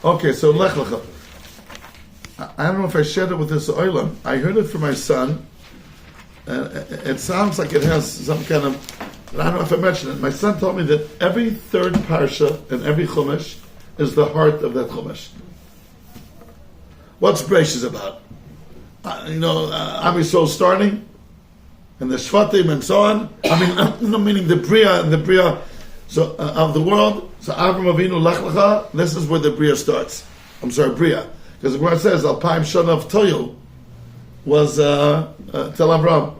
Okay, so Lech Lecha. I don't know if I shared it with this oilam. I heard it from my son. It sounds like it has some kind of, I don't know if I mentioned it. My son told me that every third parsha and every chumash is the heart of that chumash. What's Breishis about? Am Yisrael starting, and the Shvatim and so on. Meaning the Bria and the Bria of the world. So Avram Avinu Lech Lecha, this is where the Bria starts. Bria. Because the Gemara says, Alpaim Shana of Toyel was Tel Avram.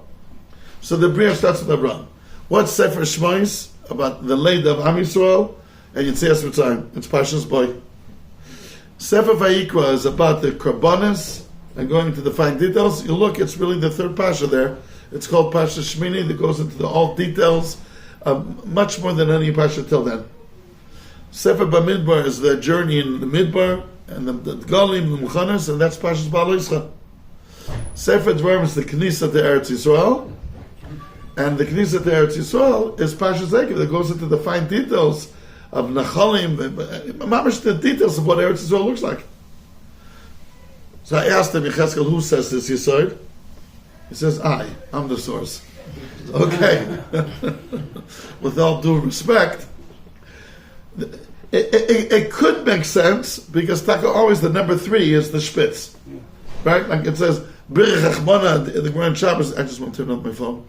So the Bria starts with Avram. What's Sefer Shmois about the Leid of Am Yisrael? And Yitzias Mitzrayim. It's Parshas Boy. Sefer Vayikra is about the Karbonis, and going into the fine details. You look, it's really the third Pasha there. It's called Pasha Shmini, that goes into all details, much more than any Pasha till then. Sefer Bamidbar is the journey in the Midbar, and the Galim, the Muchanas, and that's Pashas Ba'al Yisra. Sefer Dvarim is the Knesset to Eretz Yisrael, and the Knesset to Eretz Yisrael is Pashas Ekev, that goes into the fine details of Nachalim, mamish the details of what Eretz Yisrael looks like. So I asked him, Yechezkel, who says this Yisod? He says, I'm the source. Okay. With all due respect, it could make sense, because Taka always the number 3 is the Spitz. Right? Like it says, Birich Achmana, the Grand Shabbos. I just want to turn on my phone.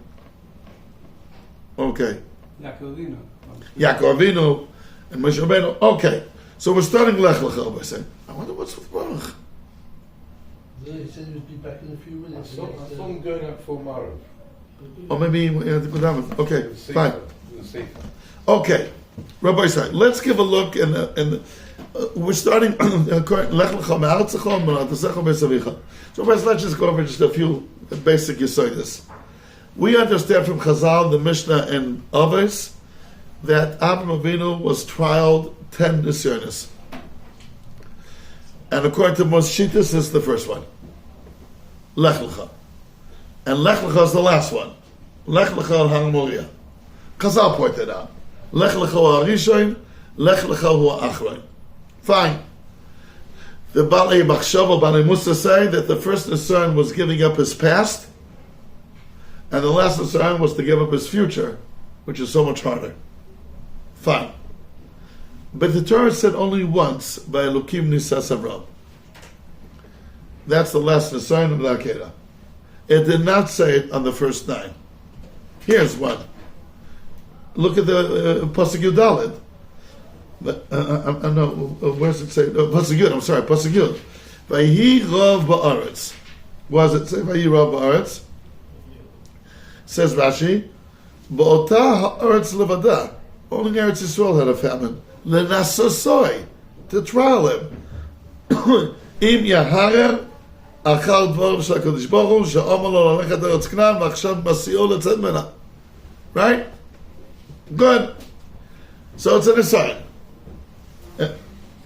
Okay. Yaakov Avinu and Moshe Rabbeinu. Okay. So we're starting Lech Lecha by saying, I wonder what's with Baruch. He said he would be back in a few minutes. I saw him going out for Marav. Or maybe we have to go down. Okay, fine. Okay, Rabbi Say, let's give a look, and we're starting Lech Lecha Me'artzecha Me'artzecha Be'savicha. So first, let's just go over just a few basic Yesodis. We understand from Chazal, the Mishnah and Avos, that Avraham Avinu was trialed 10 Nisyonis. And according to most Shittas, this is the first one. Lech Lecha. And Lech Lecha is the last one. Lech Lecha al HaMoria. Chazal pointed out. Lech Lecha hu HaRishon, Lech Lecha hu HaAchron. Fine. The Balei Machshava, Balei Musa say that the first Nisan was giving up his past, and the last Nisan was to give up his future, which is so much harder. Fine. But the Torah said only once, by Elokim Nisas Avram. That's the last Nisan of the Akedah. It did not say it on the first 9. Here's one. Look at the Pasuk Yud Daled. No, where does it say? Pasuk Yud, I'm sorry, Pasuk Yud. Vayhi Rav Ba'aretz. Was it say Vayhi Rav Ba'aretz? Says Rashi, Ba'ota Ha'aretz Levada. Only Eretz Yisrael had a famine. Lenasosoi, to trial him. Im Yaharer Achal Dvorim Shel HaKadosh Baruch Hu She'omar Lo Lelechet Eretz Knan V'achshav Masi'o Letzet Mena. Right? Good. So it's an aside.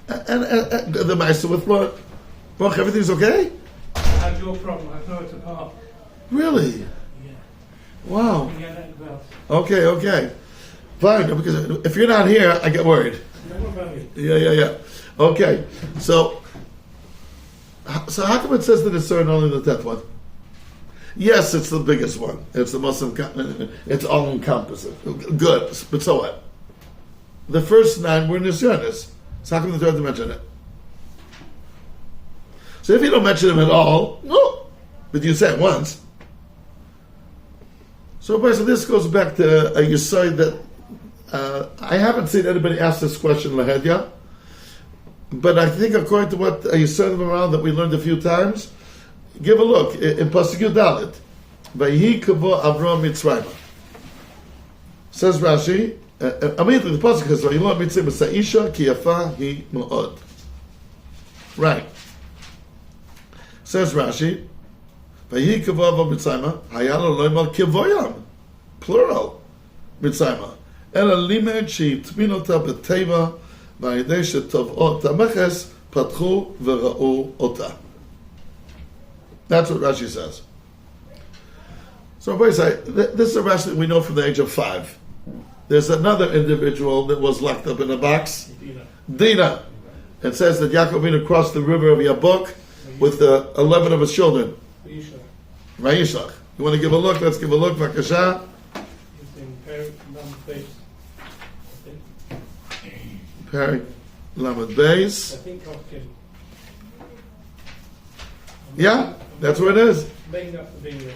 And the Meister with what? Baruch, everything's okay? I had your problem. I throw it apart. Really? Yeah. Wow. Yeah, that well. Okay. Fine, because if you're not here, I get worried. Yeah. Okay, so how come it says that it's certain only the 10th one? Yes, it's the biggest one. It's the most, it's all-encompassing. Good, but so what? The first 9 were Nisyonis. So how come the Torah didn't mention it? So if you don't mention them at all, no. But you say it once. So this goes back to a Yesod that I haven't seen anybody ask this question Lahedya, but I think according to what you said around that we learned a few times, give a look in Pasuk Yud Daled. Vayhi kavo Avram Mitzrayim. Says Rashi, immediately the Pasuk says, Vayilon Mitzrayim Sa'isha ki yafa hi ma'od. Right. Says Rashi, Vayhi kavo Avram Mitzrayim hayalo loymar kivoyam, plural Mitzrayim. אלא לימד שהטמין אותה בטבע והידי שטובעות המכס פתחו וראו אותה. That's what Rashi says. So this is a Rashi that we know from the age of 5. There's another individual that was locked up in a box. Dina. It says that Yaakov Avinu crossed the river of Yabok with the 11 of his children. Vayishlach. You want to give a look? Let's give a look. Vakasha. It's in Perek Lamed Beis. Perek Lamed Beis. I think Kofkin. Yeah, that's where it is. Making up the video.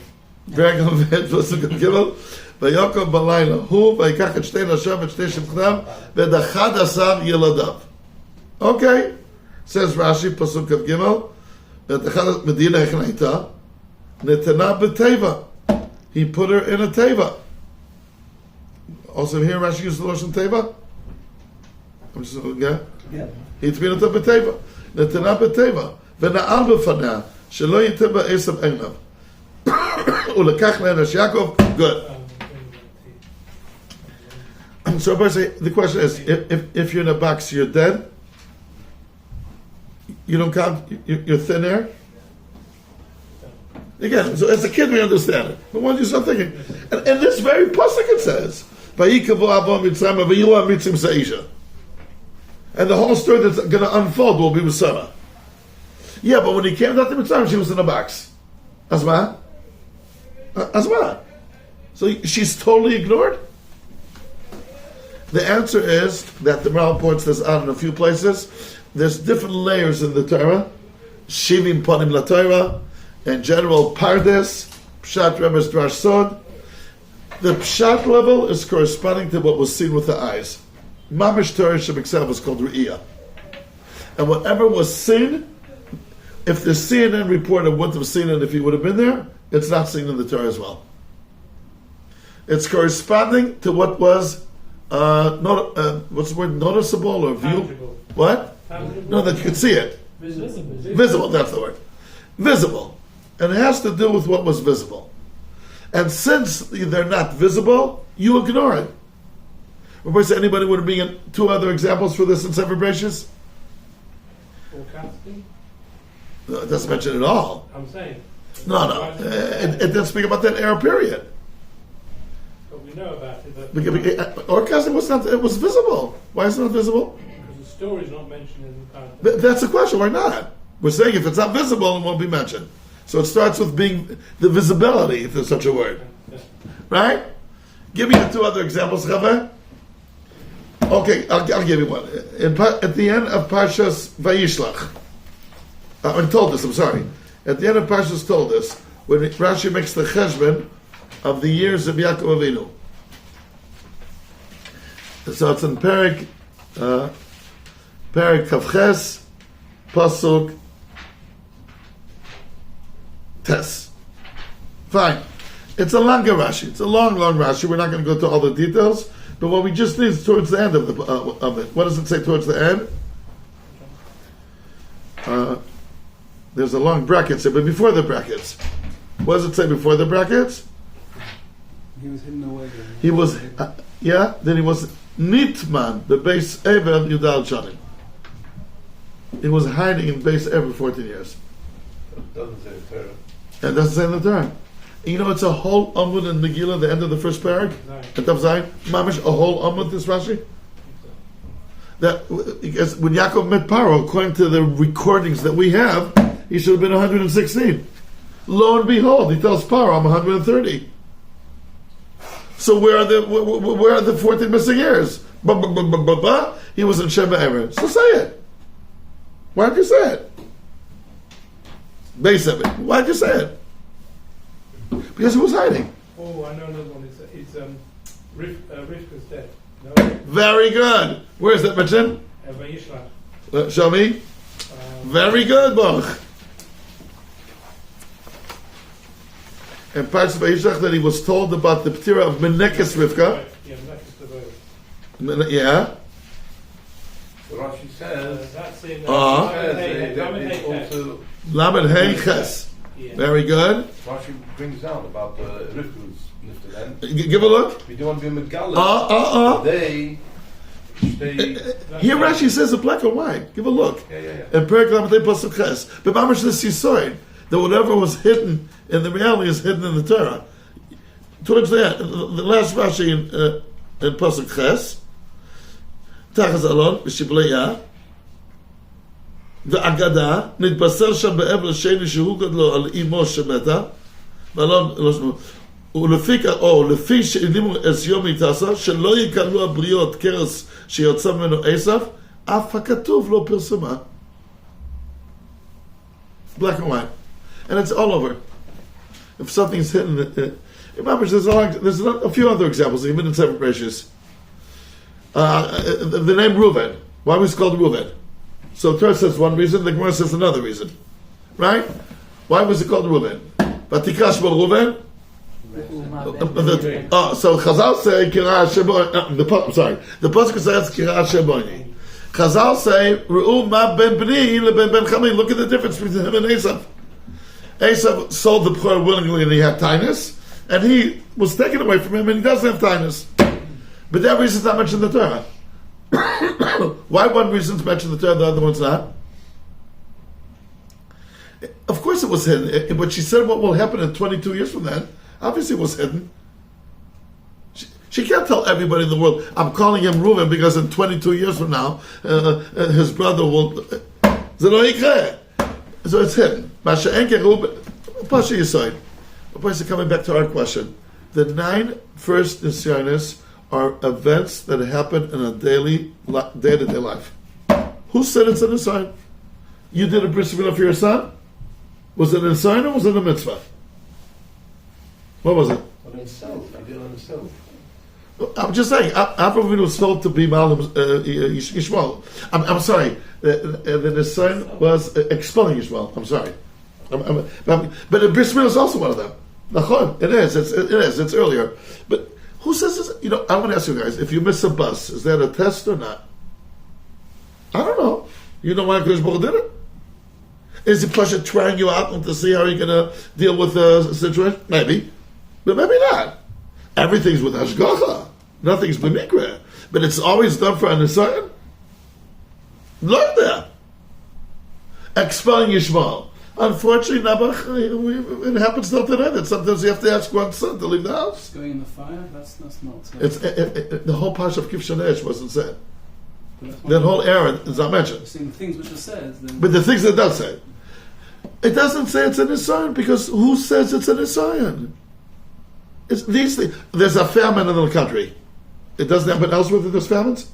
Perek Lamed Beis. Pasuk of Gimel. Vayakov balayla. Hu vayikach et shtei nashav et shtei shemchnav v'dachad asar yeladav. Okay. Says Rashi, Pasuk of Gimel. V'dachad medina echnayta. Netana b'teva. He put her in a teva. Also here Rashi uses the Lashon teva. I'm just yeah. He tbinat b'teva. Netana b'teva. V'na'al b'fanah. Shelo yiteba esav egnav. Ulekach le'enash Yaakov. Good. So the question is, if you're in a box, you're dead. You don't count. You're thin air. Again, so as a kid we understand it. But once you start thinking, and in this very pasuk it says, "Vayikavu Avon Mitzrayim v'yilu Mitzrim Seisha," and the whole story that's going to unfold will be with Sarah. Yeah, but when he came out to Mitzrayim, she was in a box. Asma. So she's totally ignored. The answer is that the Maral points this out in a few places. There's different layers in the Torah. Shivim Panim LaTorah. In general, Pardes, Pshat Remes Drash Sod. The Pshat level is corresponding to what was seen with the eyes. Mamish Torah Shemiksav was called Ru'iyah. And whatever was seen, if the CNN reporter wouldn't have seen it if he would have been there, it's not seen in the Torah as well. It's corresponding to what was what's the word, noticeable or viewable? Tangible. What? Tangible. No, that you could see it. Visible, that's the word. Visible. And it has to do with what was visible. And since they're not visible, you ignore it. Anybody would bring in two other examples for this in Sefer Bereshis? Forecasting? No, it doesn't mention it at all. I'm saying. No. It didn't speak about that era period. But we know about it. But Orchestra was not. It was visible. Why is it not visible? because the story's not mentioned in the current. That's the question. Why not? We're saying if it's not visible, it won't be mentioned. So it starts with being the visibility, if there's such a word. Yeah. Right? Give me the two other examples, Chava. Okay, I'll give you one. At the end of Parshas Vayishlach, I'm told this, I'm sorry. At the end of Parshas told this, when Rashi makes the cheshbon of the years of Yaakov Avinu. So it's in Perek Kavches, Pasuk Tes. Fine. It's a longer Rashi. It's a long Rashi. We're not going to go to all the details, but what we just need is towards the end of it. What does it say towards the end? There's a long bracket here, but before the brackets. What does it say before the brackets? He was hidden away. He was, then he was Nitman, the base Evel Yudal Shanim. He was hiding in base Evel 14 years. Doesn't say Torah. And that's the end of the term. You know, it's a whole Amud in Megillah, the end of the first parak. At Tav Zayin, Mamish, a whole Amud, this Rashi. That because when Yaakov met Paro, according to the recordings that we have, he should have been 116. Lo and behold, he tells Paro, I'm 130. So where are the 14 missing years? He was in Sheba Emer. So say it. Why did you say it? Base of it. Why did you say it? Because he was hiding. Oh, I know another one. It's Rivka's dead. No? Very good. Where is that mentioned? Vayishlach. Show me. Very good, Boch. And parts of Vayishlach that he was told about the Ptira of Menekes Rivka. Yeah, Menekes Devoted. Yeah. So Rashi says, That's in they also, Lamed Hey Ches. Very good. Rashi brings down about the Rivka's lifted end. Give a look. We don't want to be Megala. They Here Rashi says it black and white. Give a look. Yeah. And Perek Lamed Hey Pasuk Ches. But Mamash this Yisoid, that whatever was hidden in the reality is hidden in the Torah. Towards the end, the last Rashi in Pasuk Ches, Tachas Alon, V'Shibleya, ואגדה, נתבשר שם באבל השני שהוא גדלו על אימו שמתה, לפי שהנימו אסיום מתעשה, שלא יקלו הבריות קרס שיוצא ממנו עשיו, אף הכתוב לא פרסמה. Black and white. And it's all over. If something's hidden, remember, there's a few other examples, even in separate ratios. The name Reuven. Why was it called Reuven? So Torah says one reason, the Gemara says another reason. Right? Why was it called Reuven? Vatikash bo Reuven? So Chazal say, Kira Sheboni. I'm sorry. The Pasuk says, Kira Sheboni. Chazal say, Re'u ma ben bni leben ben chami. Look at the difference between him and Esav. Esav sold the poor willingly and he had tinus, and he was taken away from him and he doesn't have tinus. But that reason's not mentioned in the Torah. Why one reason's mentioned in the Torah, the other one's not? Of course it was hidden, but she said what will happen in 22 years from then. Obviously it was hidden. She can't tell everybody in the world, I'm calling him Reuven because in 22 years from now, his brother will... So it's hidden. Pasha Yisrael. Coming back to our question. The 9 first Nisyanis are events that happen in a day-to-day life. Who said it's a Nisyan? You did a bris milah for your son? Was it a Nisyan or was it a mitzvah? What was it? On himself. He did it on himself. I'm just saying, Avraham Avinu was told to be Malam Yishmael. I'm sorry, the son was expelling Yishmael. I'm sorry. But the bris milah is also one of them. It is. It's earlier. But who says this? I want to ask you guys, if you miss a bus, is that a test or not? I don't know. You know why Kodesh Baruch did it? Is he Pasha trying you out to see how you're going to deal with the situation? Maybe. But maybe not. Everything's with Hashgacha. Nothing's b'mikra. But it's always done for a Nisayan. Learn that. Expelling Yishmael. Unfortunately, Nabach, it happens not today that sometimes you have to ask one son to leave the house. Going in the fire? That's not... The whole parsha of Kif Shanesh wasn't said. That whole era is not mentioned. Saying things which are said. Then... But the things that does say. It doesn't say it's a Nisayan because who says it's a Nisayan? It's these things. There's a famine in the country. It doesn't happen elsewhere that there's famines?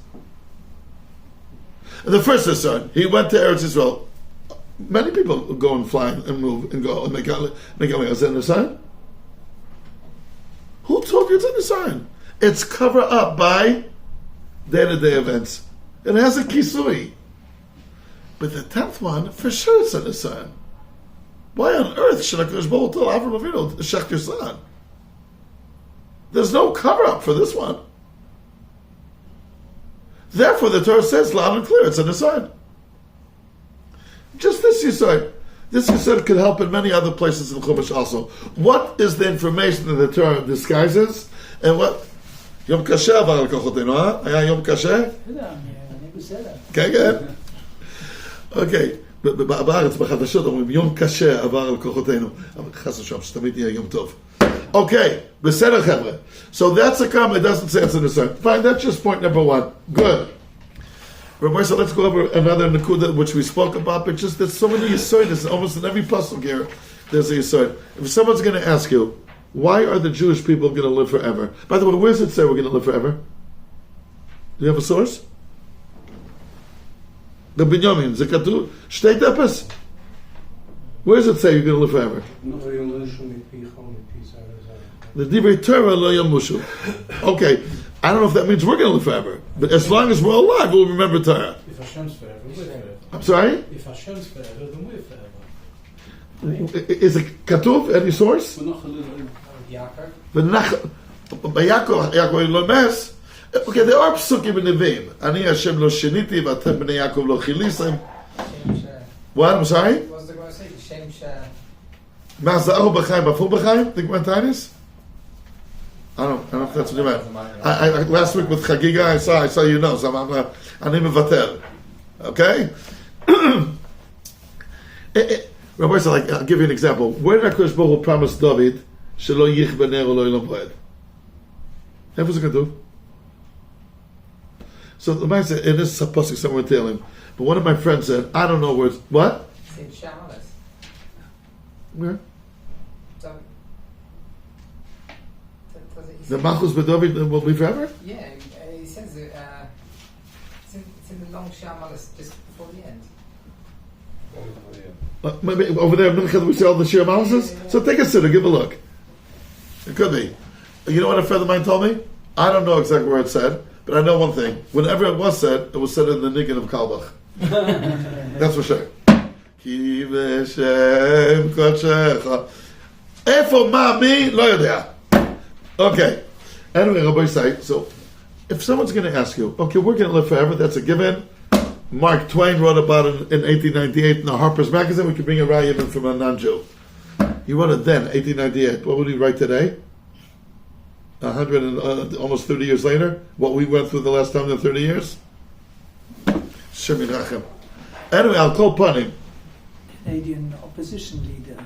The first Nisayan, he went to Eretz Yisrael. Many people go and fly and move and go and make out. Is it a sign? Who told you it's a sign? It's covered up by day-to-day events. It has a kisui. But the 10th one, for sure it's a sign. Why on earth should HaKadosh Baruch Hu tell Avraham Avinu to shech your son? There's no cover-up for this one. Therefore, the Torah says loud and clear, it's a sign. Just this Yisod. This Yisod could help in many other places in the Chumash also. What is the information that the Torah disguises? And what? Yom Kasher avar al kochotenu, huh? Aya Yom Kasher? Okay, good. Okay. בארץ, בחדשות, אומרים יום קשה עבר על כוחותינו. אבל חס ושלום, שתמיד יהיה יום טוב. Okay, בסדר חבר'ה. So that's a comment, it doesn't say it's in the sign. Fine, that's just point number 1. Good. Rabbi, so let's go over another Nakuda which we spoke about, but just there's so many Yisoids, almost in every pasuk here, there's a Yisoid. If someone's going to ask you, why are the Jewish people going to live forever? By the way, where does it say we're going to live forever? Do you have a source? The Binyamin, Zekatu, Shtei Tepes. Where does it say you're going to live forever? The Divrei Torah lo yamushu. Okay, I don't know if that means we're going to live forever, but as long as we're alive, we'll remember Torah. If Hashem's forever, we're forever. I'm sorry? If Hashem's forever, then we're forever. Is it Katuv, any source? Yaakov lo mes. Okay, there are psukim in Nevi'im. Ani Hashem lo sheniti, v'atem b'nei Yaakov lo chilisem. What? I'm sorry? What's the Gemara say? Shem Shah. Ma'azahu b'chaim, b'fu b'chaim? Think about Tainis? I don't know if that's what you meant. I last week with Chagiga, I saw you know, so I'm mevatel. Okay? Rabbi said, I'll give you an example. Where did HaKadosh Baruch Hu promise David, shelo yichba ner u'lo yilom poed? What's it going to do? So the man said, it is a pasuk somewhere telling. But one of my friends said, I don't know where it's, what? It's in Shamalis. Where? So, does it, he The says- Malchus B'David will be forever? Yeah, he says it's in the long Shamalis just before the end. Maybe over there, Mincha, we see all the Shir Malices? Yeah. So take a sitter, give a look. It could be. You know what a friend of mine told me? I don't know exactly where it said, but I know one thing. Whenever it was said in the Niggin of Kalbach. That's for sure. Ki v'shem kodshecha. Efo ma mi lo yodea. Okay. Anyway, Rabbi say, so if someone's going to ask you, okay, we're going to live forever, that's a given. Mark Twain wrote about it in 1898 in the Harper's Magazine. We could bring a raya even from a non-Jew. He wrote it then, 1898. What would he write today? 100 and almost 30 years later? What we went through the last time in 30 years? Shemin Rachem. Anyway, I'll call upon him. Canadian opposition leader.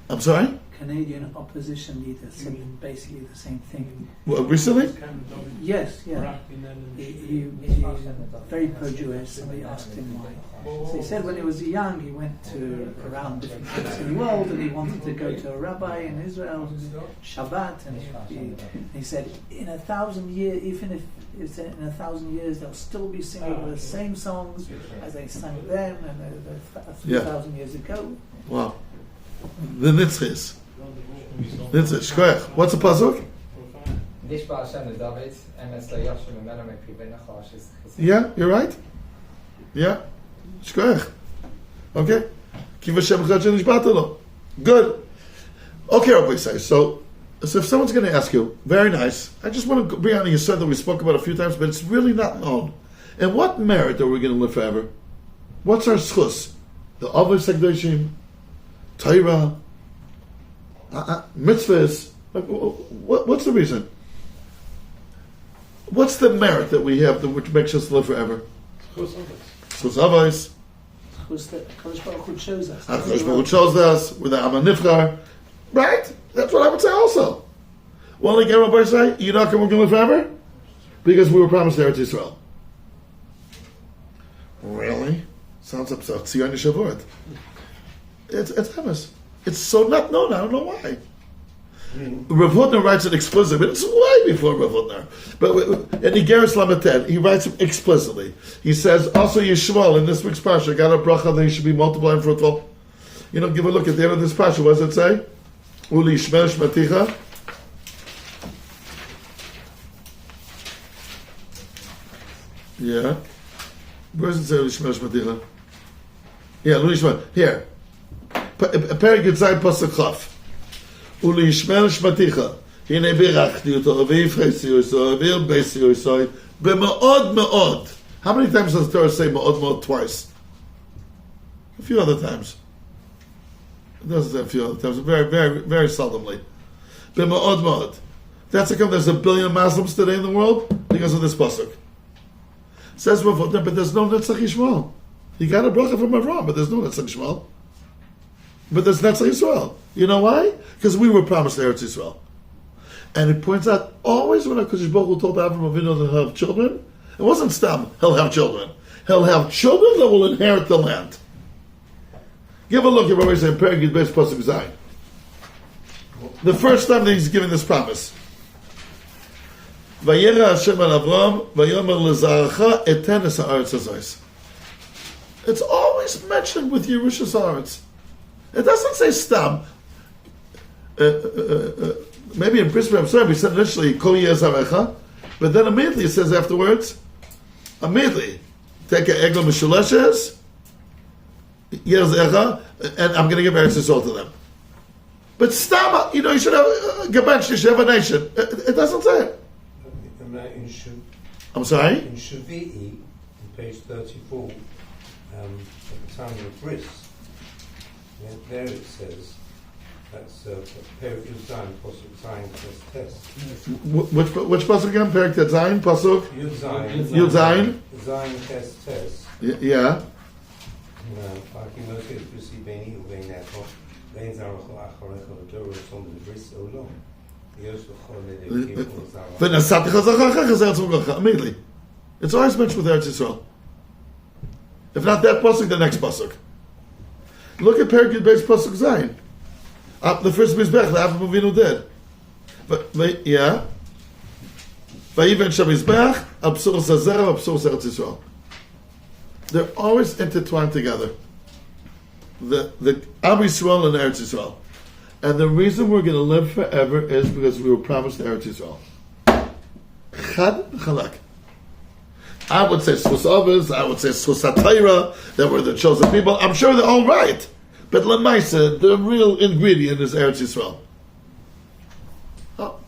I'm sorry? Canadian opposition leader said basically the same thing. What, recently? Yes, yeah. He was very pro-Jewish, and they asked him why. So he said when he was young, he went to around different places in the world, and he wanted to go to a rabbi in Israel, Shabbat, and he said, in 1,000 years, even if it's in 1,000 years, they'll still be singing the same songs as they sang then and 3,000 years ago. Wow. The Nitzchis. Nitzchis. Shkoyach. What's the pasuk? Nishba Hashem David, Emes Layashim Emenu Mekrivenachos. Yeah, you're right. Yeah. Shkoyach. Okay. Ki v'shem chadshel nishbata lo. Good. Okay, Rabbi says. So if someone's going to ask you, very nice. I just want to bring on a yesod that we spoke about a few times, but it's really not known. And what merit are we going to live forever? What's our schus? The Avos Hakadoshim, Torah, mitzvahs. Like, what's the reason? What's the merit that we have which makes us live forever? Schus Avos. Because the Kodesh Baruch Hu chose us. HaKadosh Baruch Hu chose us. We're the Am HaNivchar. Right? That's what I would say also. Well, again, Rabbi say, you're not going to live forever? Because we were promised Eretz Yisrael. Really? Sounds upset. Tzion Yeshavot. It's Emes. It's so not known. I don't know why. Rav Hutner writes it explicitly, but it's way before Rav Hutner. But in Igeris Lameted, he writes it explicitly. He says, also Yishmael in this week's Parsha got a bracha that he should be multiplied and fruitful. You know, give a look at the end of this Parsha. What does it say? Uli Yishmael Shmaticha. Yeah. Where does it say Uli Yishmael Shmaticha? Yeah, Uli Yishmael. Here. Perek Yitzayim Pasuk Chaf. Uli Yishmael Shmaticha. Hine birachti oto, v'yifchesi yoisoi, v'yilbesi yoisoi, b'ma'od ma'od. How many times does the Torah say ma'od ma'od? Twice. A few other times. It doesn't say a few other times. Very, very, very seldomly. B'ma'od ma'od. That's how come there's a billion Muslims today in the world? Because of this pasuk. Says Rav Hutner, but there's no Netzach Yishmael. He got a bracha from Avram, but there's no Netzach Yishmael. But there's Netzach Yisrael. You know why? Because we were promised Eretz Yisrael. And it points out, always when HaKadosh Baruch Hu told Avram Avinu to have children, it wasn't stam, he'll have children. He'll have children that will inherit the land. Give a look at what we say in Perek Yud Beis Pasuk Zayin. The first time that he's giving this promise. Vayera Hashem al Avram, vayomer lezarecha eten es haaretz hazos. It's always mentioned with Yerushas Haaretz. It doesn't say stam. Maybe in Bris Be'em we said initially Kol Yezarecha, but then immediately it says afterwards, immediately take a egel mishuleshes Yezarecha, and I'm going to give Eretz Yisrael to them. But stam, you know, you should have gebench, you should have a nation. It doesn't say it. I'm sorry? In Shavi'i, on page 34, at the time of Bris, there it says, that's Perek Yud Zayin, Pasuk Zayin, test. Which pasuk again? Perek Yud Zayin, pasuk? Yud Zayin. Yud Zayin? Zayin, test. Yeah. Aki Moshe B'si Beini Uvein Echo, Vein Zarecho Acharecho, V'Torah Som B'Bris Olam. Immediately. It's always mentioned with Eretz Yisrael. If not that pasuk, the next pasuk. Look at Perek Yud Beis pasuk Zayin. The first mizbech that Avraham Avinu did. But yeah. Vayiven Shem Mizbech al Psuros Hazera al Psuros Eretz Yisrael. They're always intertwined together. The Am Yisrael and Eretz Yisrael. And the reason we're going to live forever is because we were promised Eretz Yisrael. Chad Chalak. I would say Sus Avos, I would say Sus HaTorah, that were the chosen people. I'm sure they're all right. But Lamaisa, the real ingredient is Eretz Yisrael. Oh.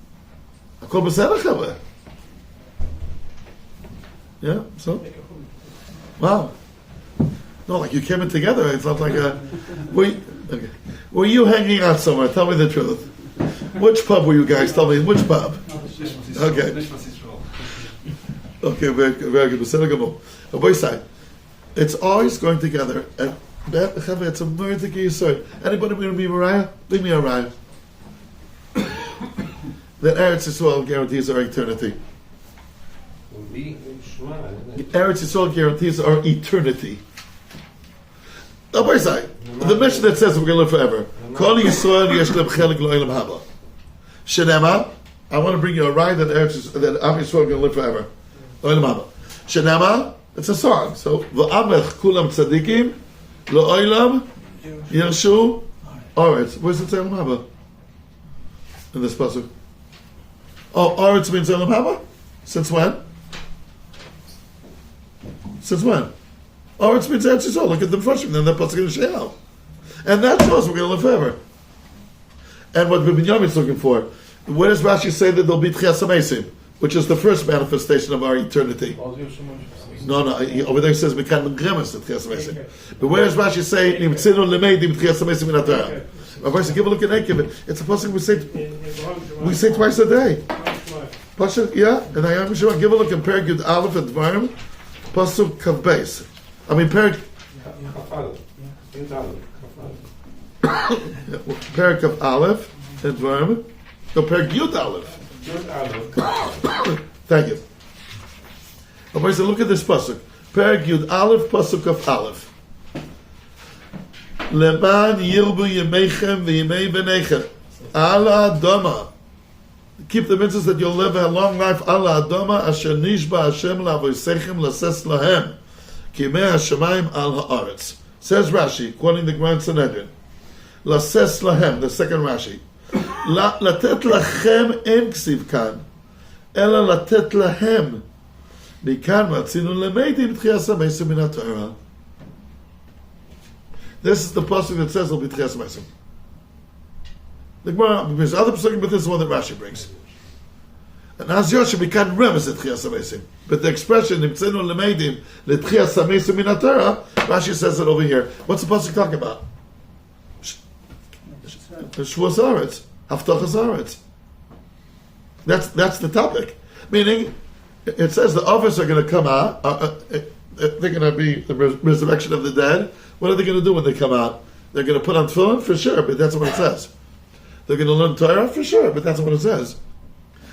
Akol B'Serach Chaveh. Yeah, so? Wow. No, like you came in together. It's not like a... Were you hanging out somewhere? Tell me the truth. Which pub were you guys? Tell me, which pub? Okay. Okay, very good. It's always going together. And it's a murder yisod. Anybody want to be Mariah? Leave me a Mariah. That Eretz Yisrael guarantees our eternity. Eretz Yisrael guarantees our eternity. The mission that says we're going to live forever. Kol Yisrael yesh lehem chelik lo'olam haba. Shenema, I want to bring you a ride that Am Yisrael is going to live forever. Lo'olam haba. Shenema, it's a song. So v'amech kulam tzadikim lo'olam yershu oretz. Where's it say olam haba? In this pasuk. Oh, oretz means olam haba? Since when? Since when? Or it's means Eretz Yisrael. Look at the freshman, then the pasuk in Sheol, and that shows we're going to live forever. And what Binyamin is looking for, where does Rashi say that there'll be Tchias HaMeisim, which is the first manifestation of our eternity? No, over there it says Mekan Gremes at Tchias HaMeisim. But where does Rashi say Nimtzinu Lemeidim Tchias HaMeisim in Torah? Rabbi, give a look at Ekev. It's a pasuk we say twice a day. Pasuk, yeah, and I am sure. Give a look in Perek Yud Aleph at Dvarim, pasuk Kav Beis. I mean, Perek of Aleph and Dvarim. No, Perek Yud Aleph. Thank you. Okay, so look at this pasuk. Perek Yud Aleph, pasuk of Aleph. Leman yirbu yemeichem v'yemei v'neichem. Ala Adama. Keep the mitzvahs that you'll live a long life. Ala Adama asher nishba Hashem la'avoseichem lases lahem. Kimei Hashemayim al haaretz. Says Rashi, quoting the Grand Sanhedrin. Lases lahem, the second Rashi. Latet lachem en ksiv kan. Ela latet lahem. Mikan matzinu lemeidim tchias hameisim min haTorah. This is the pasuk that says it'll be tchias hameisim. The Gemara brings other pasukim, but this is one that Rashi brings. And as Yosha bekan remes at tchias hameisim. But the expression nimtzenu lemeidim letchias hameisim min haTorah, Rashi says it over here. What's the pasuk talking about? Shvuas Haaretz, Haftachas Haaretz. That's the topic. Meaning, it says the others are going to come out. They're going to be the resurrection of the dead. What are they going to do when they come out? They're going to put on tefillin for sure, but that's what it says. They're going to learn Torah for sure, but that's what it says.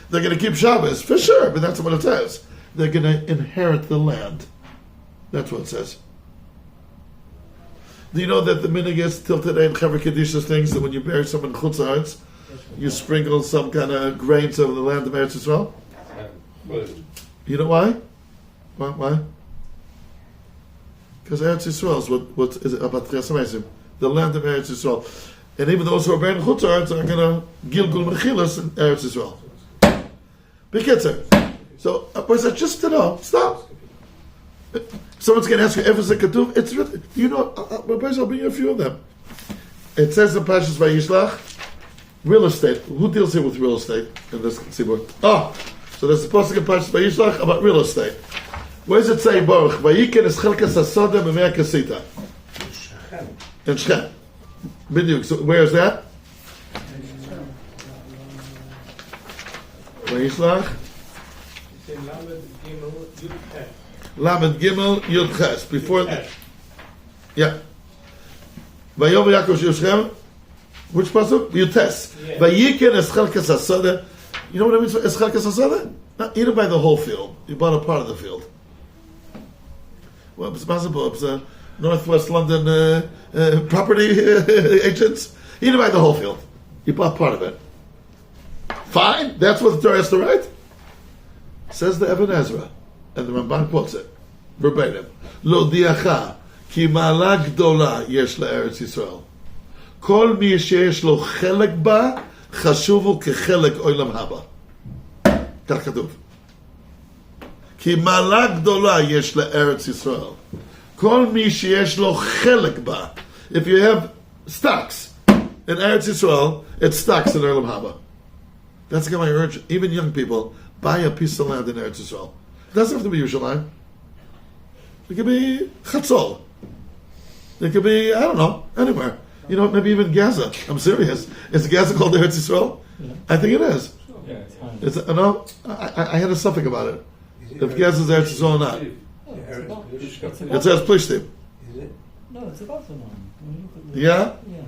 They're going to keep Shabbos for sure, but that's what it says. They're going to inherit the land. That's what it says. Do you know that the minhag is till today in Chaver Kedishas things that when you bury someone in Chutz Haaretz, you sprinkle some kind of grains over the land of Eretz Yisrael? You know why? Why? Because Eretz Yisrael is what is it about Tchias HaMeisim, the land of Eretz Yisrael. And even those who are buried in Chutz Haaretz are going to Gilgul Mechilas in Eretz Yisrael. Bekitzer. So, just to know, stop. Someone's going to ask you, "Ever Katuv?" It's written. You know, I'll bring you a few of them. It says in Parshas Vayishlach, real estate. Who deals here with real estate in this tzibur? Oh, so there's a pasuk in Parshas Vayishlach about real estate. Where does it say, Baruch? Vayiken es chelkas hasoda b'mei kasita. In Shechem. B'diuk. So where is that? Vayishlach. Lamed Gimel Yud Ches. Before that. Yeah. Vayom Yaakov Shechem. Which pasuk? Yud Tes. Vayiken es chelkas hasoda. You know what it means? Es chelkas hasoda? Not eaten by the whole field. You bought a part of the field. Well, it's possible. It's Northwest London property agents. He didn't buy the whole field. He bought part of it. Fine. That's what the Torah has to write. Says the Eben Ezra, and the Ramban quotes it verbatim. Lo diacha ki ma'ala gdola yesh la'eretz Yisrael. Kol mi sheyesh lo chelek ba chashuvu kechelek olam haba. כך כתוב. כי מעלה גדולה יש לארץ ישראל. כל מי שיש לו חלק בה. If you have stocks in Eretz Yisrael, it's stocks in Olam Haba. That's why I urge even young people, buy a piece of land in Eretz Yisrael. It doesn't have to be Yerushalayim. It could be Chatzol. It could be, I don't know, anywhere. You know, maybe even Gaza. I'm serious. Is Gaza called Eretz Yisrael? Yeah. I think it is. Yeah, it's fine. It's, no, I had a something about it. If Gaza is Eretz Yisrael or not. Oh, it's above- it's It above- says Plishtim. Is it? No, it's above the line. When you look at the- Yeah? Yeah.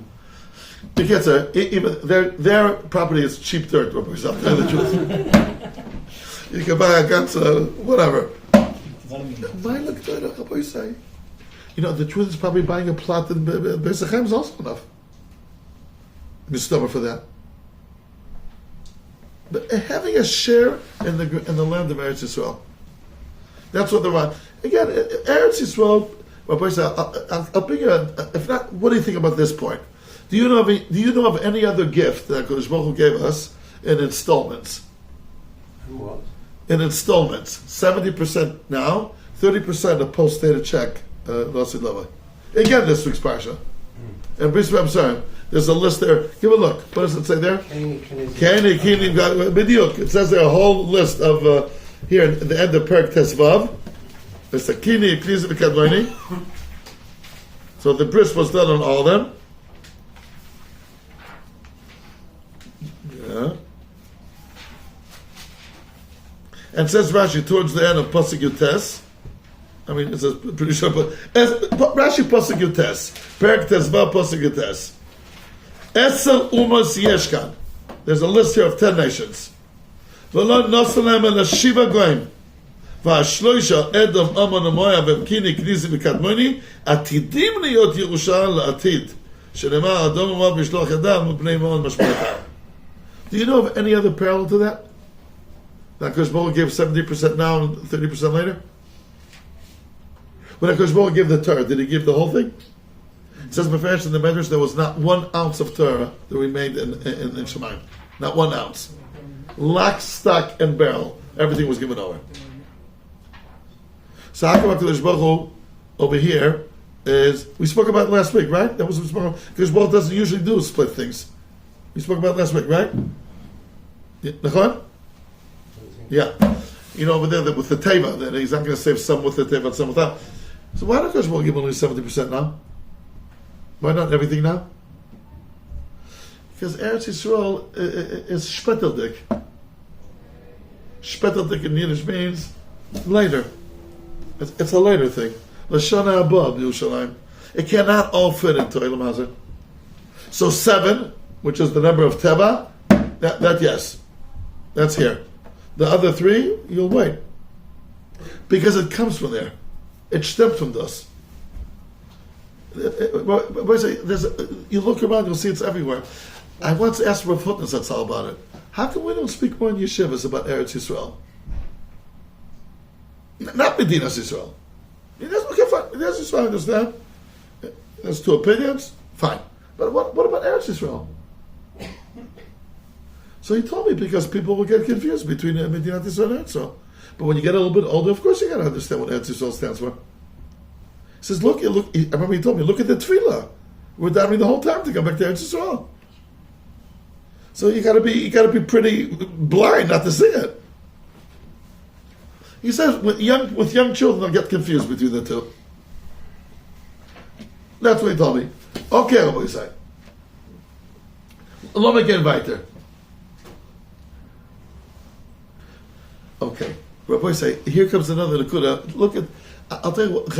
Because even their property is cheap dirt, Rabbi Yisrael, tell you the truth. You can buy a ganze, whatever. Why look at that, Rabbi Yisrael? You know, the truth is probably buying a plot in Beis Chaim is also enough. I'm stomach for that. But having a share in the land of Eretz Yisrael, that's what they're on. Again, Eretz Yisrael, Rabbi Yisrael, I'll bring you if not, what do you think about this point? Do you know of any other gift that Kodesh Baruch Hu gave us in installments? And what? In installments, 70% now, 30% a post-dated check. Nasi Lava. Again, this week's parsha. And Bris I'm sorry, there's a list there. Give a look. What does it say there? Keni, Keni, B'diuk. It says there a whole list of here at the end of Perek Tesvav. There's a Kini, Eklizi, V'Kadmoni. So the bris was done on all of them. Yeah. And says Rashi towards the end of Pasuk Yutes. I mean, it says pretty sure, but Rashi Pasuk Yutes, Perek Tesvav Pasuk Yutes. Esel Umos Yeshkan. There's a list here of 10 nations. V'lo nosalem el Shiva Goim. V'ashloisha Edom Amon Amoya V'Kini Knizi V'Kadmoni Atidim Liyot Yerusha La'atid. Shenema Adom Amon B'Shloch Adam U'Bnei Mon Mashmata. Do you know of any other parallel to that? That Kodesh Baruch gave 70% now and 30% later? When Kodesh Baruch gave the Torah, did he give the whole thing? It says Mefarish in the Medrash there was not 1 ounce of Torah that remained in Shemaim. Not 1 ounce. Lock, stock, and barrel. Everything was given over. So how come Kodesh Baruch Hu over here is, we spoke about it last week, right? That was what we spoke about. Kodesh Baruch Hu doesn't usually do split things. We spoke about it last week, right? Yeah. Nachon? Yeah. You know over there that with the Teva, that he's not going to save some with the Teva and some without. So why don't Kodesh Baruch Hu give only 70% now? Why not everything now? Because Eretz Yisrael is Shpeteldik. Shpeteldik in Yiddish means later. It's a later thing. Lashana Haba Yerushalayim. It cannot all fit into Elam Hazar. So 7, which is the number of Teva, that yes, that's here. The other 3, you'll wait. Because it comes from there. It stems from this. You look around, you'll see it's everywhere. I once asked Rav Hutner Zatzal about it. How come we don't speak more in yeshivas about Eretz Yisrael? Not Medinas Yisrael. Okay, fine. Medinas Yisrael, I understand. There's 2 opinions, fine. But what about Eretz Yisrael? So he told me because people will get confused between Medinas Yisrael and Eretz Yisrael. But when you get a little bit older, of course you got to understand what Eretz Yisrael stands for. He says, look, I remember he told me, look at the tefillah. We're davening the whole time to come back to Eretz Yisrael. So you gotta be pretty blind not to see it. He says with young children they'll get confused between the two. That's what he told me. Okay, what do you say? Let me get weiter. Okay. Rabbi say, here comes another Nakuda. Look at, I'll tell you what,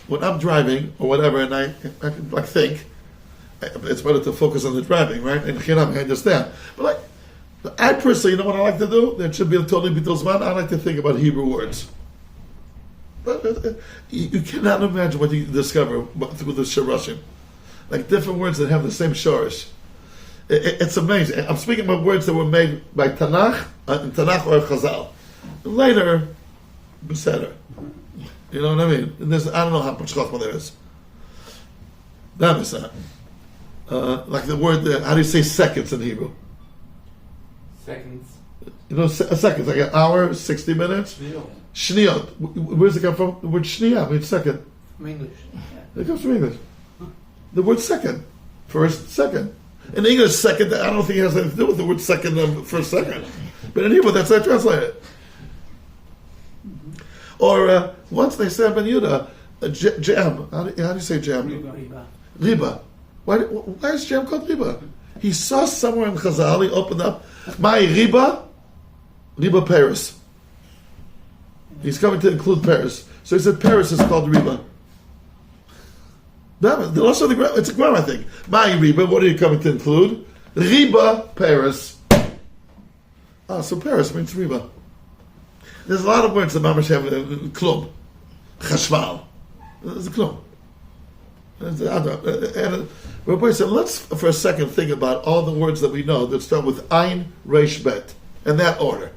when I'm driving or whatever, and I think, it's better to focus on the driving, right? And I understand. But I personally, you know what I like to do? There should be a totally bittul zman. I like to think about Hebrew words. You cannot imagine what you discover through the Shirashim. Like different words that have the same shorish. It's amazing. I'm speaking about words that were made by Tanakh, in Tanakh or Chazal. Later, Beseder. You know what I mean? And I don't know how much Chachma there is. That is that. Like the word, how do you say seconds in Hebrew? Seconds. You know, a second, like an hour, 60 minutes. Shniyot. Where does it come from? The word shniyah means second. From English. It comes from English. The word second. First, second. In English, second, I don't think it has anything to do with the word second and first, second. But in Hebrew, that's how I translate it. Or once they said Ben Yehuda, jam. How do you say jam? Riba. Why is jam called riba? He saw somewhere in Chazal, he opened up, my riba Paris. He's coming to include Paris. So he said Paris is called riba. It's a grammar thing. My riba, what are you coming to include? Riba Paris. So Paris means riba. There's a lot of words that Mamash have klum. Chashval. There's a klum. And Rabbi said, let's for a second think about all the words that we know that start with Ein, Resh, Bet, in that order.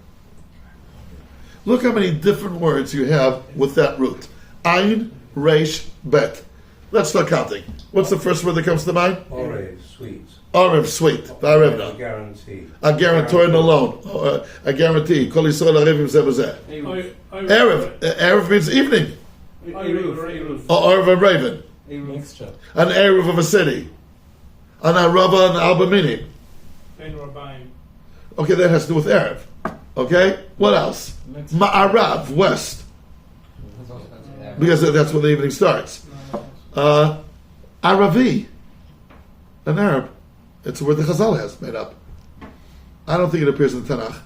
Look how many different words you have with that root. Ein, Resh, Bet. Let's start counting. What's the first word that comes to mind? Orev, sweet. Orev, sweet. V'arevna. Guarantee. A guarantor and a loan. A guarantee. Kol Yisrael arevim zeh b'zeh. Erev. Erev means evening. Or Erev a raven. Mixture. An Erev of a city. An Arava and Albaminim. Okay, that has to do with Erev. Okay? What else? Ma'arav, west. Because that's when the evening starts. Aravi, an Arab. It's a word that Chazal has made up. I don't think it appears in the Tanakh.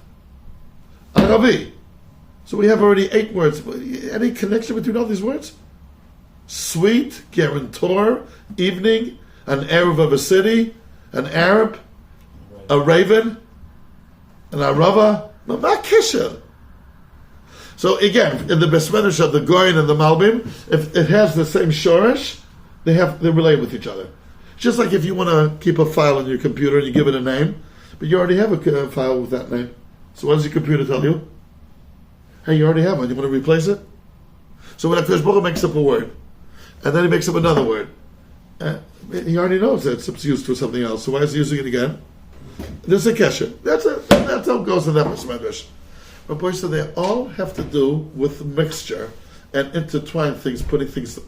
Aravi. So we have already 8 words. Any connection between all these words? Sweet, guarantor, evening, an Arab of a city, an Arab, a raven, an Arava. Makisha. So again, in the Besmedish of the Goyin and the Malbim, if it has the same shorish, they relate with each other. Just like if you want to keep a file on your computer and you give it a name, but you already have a file with that name. So what does your computer tell you? Hey, you already have one. You want to replace it? So when HaKadosh Baruch Hu makes up a word, and then he makes up another word, he already knows that it's used for something else. So why is he using it again? There's a kesher. That's how it goes in that Besmedish. But boys, so they all have to do with mixture and intertwine things, putting things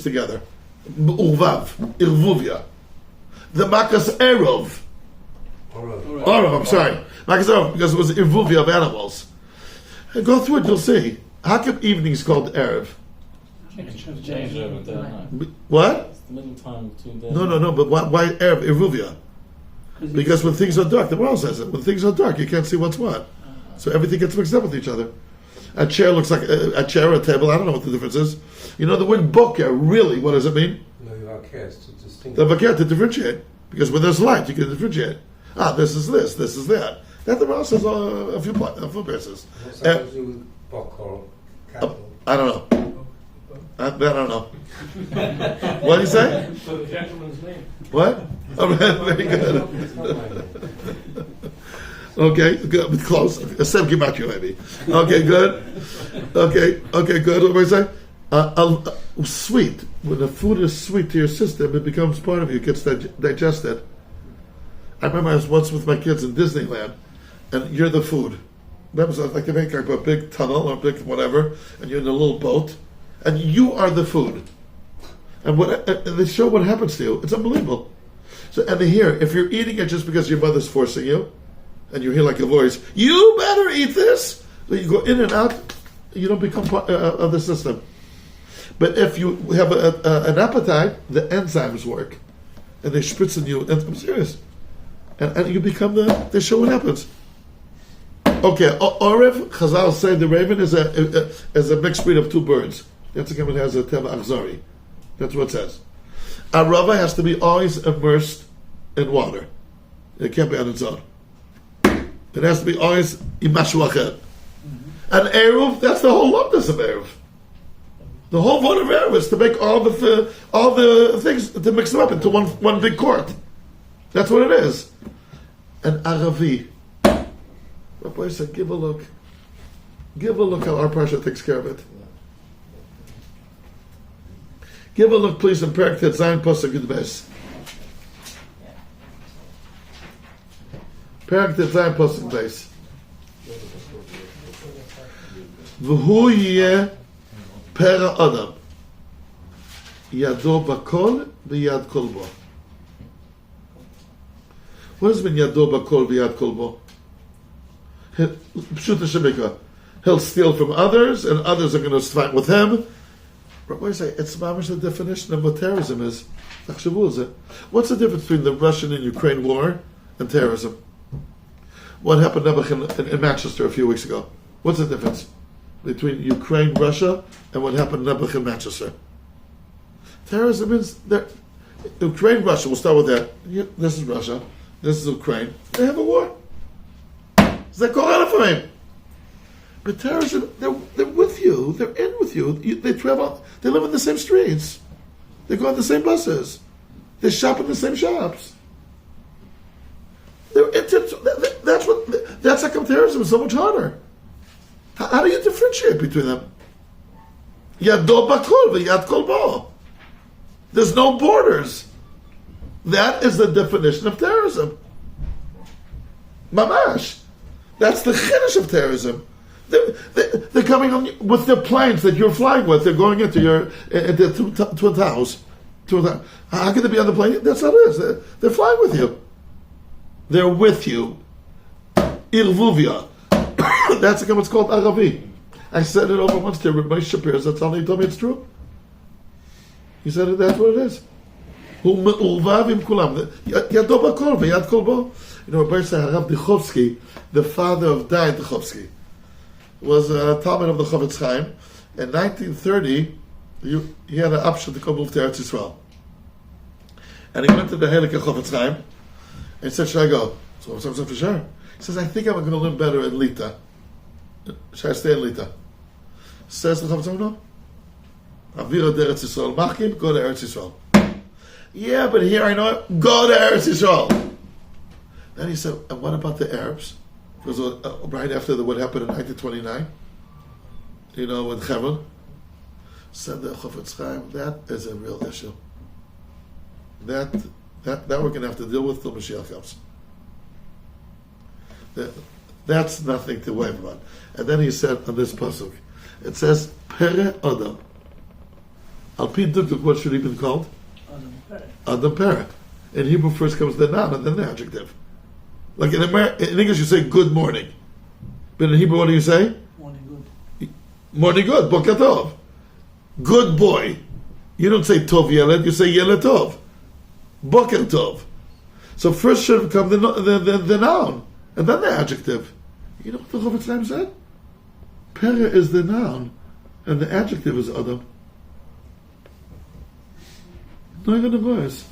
together. Uvav, irvuvia. The makas erov. Orov, I'm sorry. Makas erov, because it was irvuvia of animals. And go through it, you'll see. How come evening's called erev? Change over day and night. What? It's the middle time of 2 days. No, but why erev, irvuvia? Because when things are dark, the world says it. When things are dark, you can't see what's what. So everything gets mixed up with each other. A chair looks like a chair or a table. I don't know what the difference is. You know, the word boker, really, what does it mean? No, you are cares to distinguish. The vaker, to differentiate. Because when there's light, you can differentiate. This is this is that. That the world says a few places. What's that to do with bok or cattle? I don't know. I don't know. What do you say? So the gentleman's name. What? Oh, very good. It's not my name. Okay, good. Close. Sem Gimatria, maybe. Okay, good. Okay, good. What do I say? Sweet. When the food is sweet to your system, it becomes part of you. It gets digested. I remember I was once with my kids in Disneyland, and you're the food. That was like they make like a big tunnel or a big whatever, and you're in a little boat, and you are the food. And they show what happens to you. It's unbelievable. So, and they hear, if you're eating it just because your mother's forcing you, and you hear like a voice, you better eat this. So you go in and out, you don't become part of the system. But if you have an appetite, the enzymes work. And they spritz in you, and I'm serious. And you become they show what happens. Okay, Orev, Chazal say the raven is a mixed breed of 2 birds. That's again, it has a Teva Achzari. That's what it says. Arava has to be always immersed in water. It can't be on its own. It has to be always imashu acher. And Eruv, that's the whole lumdus of Eruv. The whole vote of Erev is to make all the things, to mix them up into one big court. That's what it is. And Aravi. Rabbi said, give a look. Give a look how our Parsha takes care of it. Give a look, please, in Perek Tet Zayin Pasuk Yud Beis. Perek Tet Zayin Pasuk Beis. V'hu yeh pera adam. Yado bakol v'yad kol bo. What does it mean, Yado bakol v'yad kol bo? Pshuta shemika. He'll steal from others, and others are going to fight with him. What do I say? It's mamish the definition of what terrorism is. What's the difference between the Russian and Ukraine war and terrorism? What happened in Manchester a few weeks ago? What's the difference between Ukraine, Russia, and what happened in Manchester? Terrorism means Ukraine, Russia. We'll start with that. This is Russia. This is Ukraine. They have a war. They call out for me. But terrorism, they're with you. They're in with you. They travel. They live in the same streets. They go on the same buses. They shop in the same shops. That's how come terrorism is so much harder. How do you differentiate between them? Yado bakol v'yad kol bo. There's no borders. That is the definition of terrorism. Mamash. That's the chiddush of terrorism. They're coming on with their planes that you're flying with. They're going into your Twin Towers. How can they be on the plane? That's how it is. They're flying with you. They're with you. Irvuvia. That's what's called Aravi. I said it over once to Rabbi Shapir. That's how he told me it's true. He said that's what it is. Rabbi Dichovsky, the father of Dayan Dichovsky, was a Talmud of the Chofetz Chaim. In 1930, he had an option to come move to Eretz Yisrael. And he went to the Lech Lecha Chofetz Chaim and he said, should I go? So I said, for sure. He says, I think I'm going to live better in Lita. Should I stay in Lita? Says the Chofetz Chaim, no. Avira de Eretz Yisrael. Machkim, go to Eretz Yisrael. Yeah, but here I know it. Go to Eretz Yisrael. Then he said, and what about the Arabs? Because right after what happened in 1929, with Hebron, said the Chofetz Chaim, that is a real issue. That we're going to have to deal with till Mashiach comes. That's nothing to wave about. And then he said on this pasuk, it says Pere Adam. Al pi dukduk, what should he been called? Adam Pere. In Hebrew, first comes the noun and then the adjective. Like in English, you say good morning, but in Hebrew, what do you say? Morning good. Morning good. Boker tov. Good boy. You don't say tov yeled. You say yeled tov. Boker tov. So first should come the noun and then the adjective. You know what the Chofetz Chaim said? Pere is the noun and the adjective is Adam. No even a voice.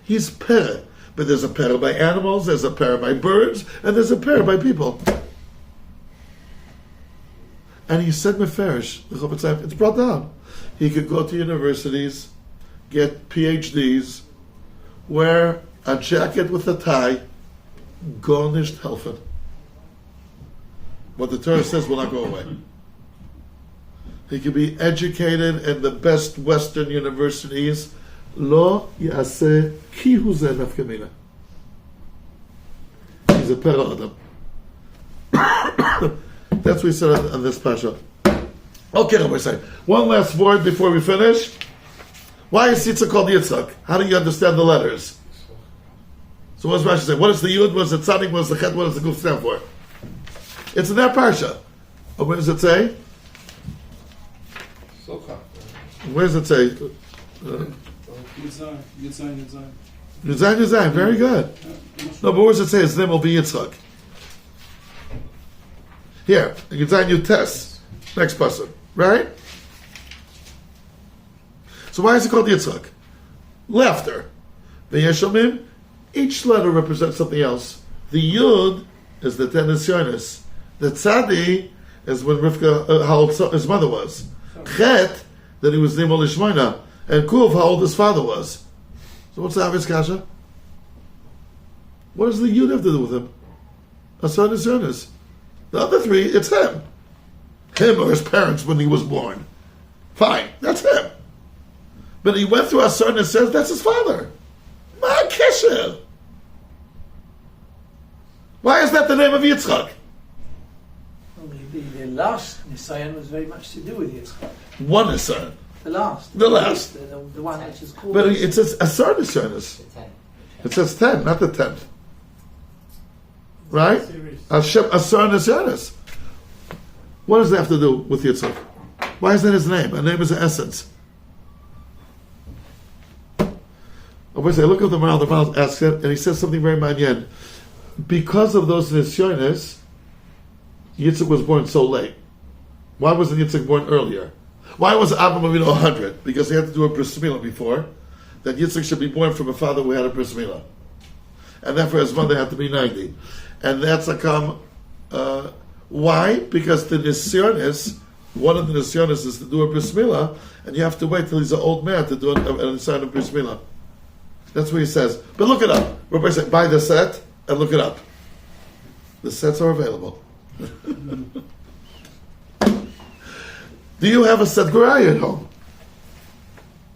He's Pere. But there's a pair by animals, there's a pair by birds, and there's a pair by people. And he said Meferish, the Chofetz Chaim, it's brought down. He could go to universities, get PhDs, wear a jacket with a tie, garnished helfen. What the Torah says will not go away. He could be educated in the best Western universities. Lo yaseh ki hu zeh nafkamina. He's a pera adam. That's what we said on this pasha. Okay, Rabbi say one last word before we finish. Why is Yitzchak called Yitzchak? How do you understand the letters? So what's Rashi say? What is the Yud? What is the Tzadik? What is the Chet? What does the Guf stand for? It's in that parsha. What does it say? Where does it say? Yudzayin. Very good. No, but where does it say his name will be Yitzchak? Here, Yudzayin Yutes. Next person, right? So why is it called Yitzchak? Laughter. V'yeshomim. Each letter represents something else. The Yud is the Tenes Yonis. The Tzadi is when Rivka, how old his mother was. Chet, that he was Nimo Lishmoina. And Kuv, how old his father was. So what's the obvious kasha? What does the Yud have to do with him? Asan is Yonis. The other three, it's him. Him or his parents when he was born. Fine, that's him. But he went through Asan and says that's his father. Ma kesher. Why is that the name of Yitzchak? Well, the last Nisayan was very much to do with Yitzchak. One Asan. The last. The last. The one which is called. But it says Asan is Yonis. The 10. It says 10, not the 10th. Right? Series. Hashem Asar Nisyanis. What does that have to do with Yitzchak? Why is that his name? A name is an essence. I look at the Maral asks it, and he says something very manyan. Because of those Nisyanis, Yitzchak was born so late. Why wasn't Yitzchak born earlier? Why was Avraham Avinu 100? Because he had to do a bris milah before. That Yitzchak should be born from a father who had a bris milah. And therefore his mother had to be 90. And that's why? Because the Nisyonis, one of the Nisyonis is to do a bris milah, and you have to wait till he's an old man to do an sign of bris milah. That's what he says. But look it up. Rabbi said, buy the set and look it up. The sets are available. Do you have a set Guraya at home?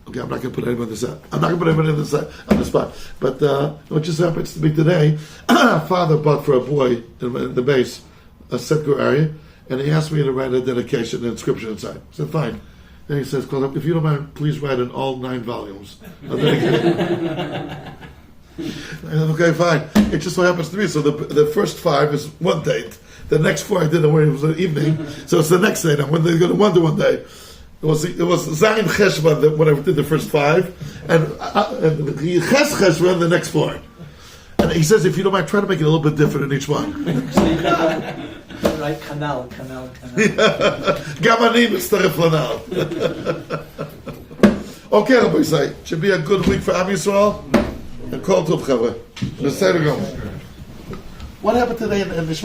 Okay, I'm not going to put anyone on the set. I'm not going to put anyone on the spot. But what just happens to me today, father bought for a boy in the base a set Guraya, and he asked me to write a dedication and inscription inside. I said, fine. Then he says, if you don't mind, please write in all 9 volumes. Okay, fine. It just so happens to be. So the first 5 is one date. The next 4 I did it when it was an evening. So it's the next day. Now, when they're going to wonder one day. It was Zayin Cheshvan when I did the first 5, and Ches Cheshvan the next 4. And he says, if you don't mind, try to make it a little bit different in each one. Right, canal. Gamani Mitzaref Lanal. Okay, Rabbi Yisai, should be a good week for Am Yisrael. And call to Chavre. What happened today in Nishmas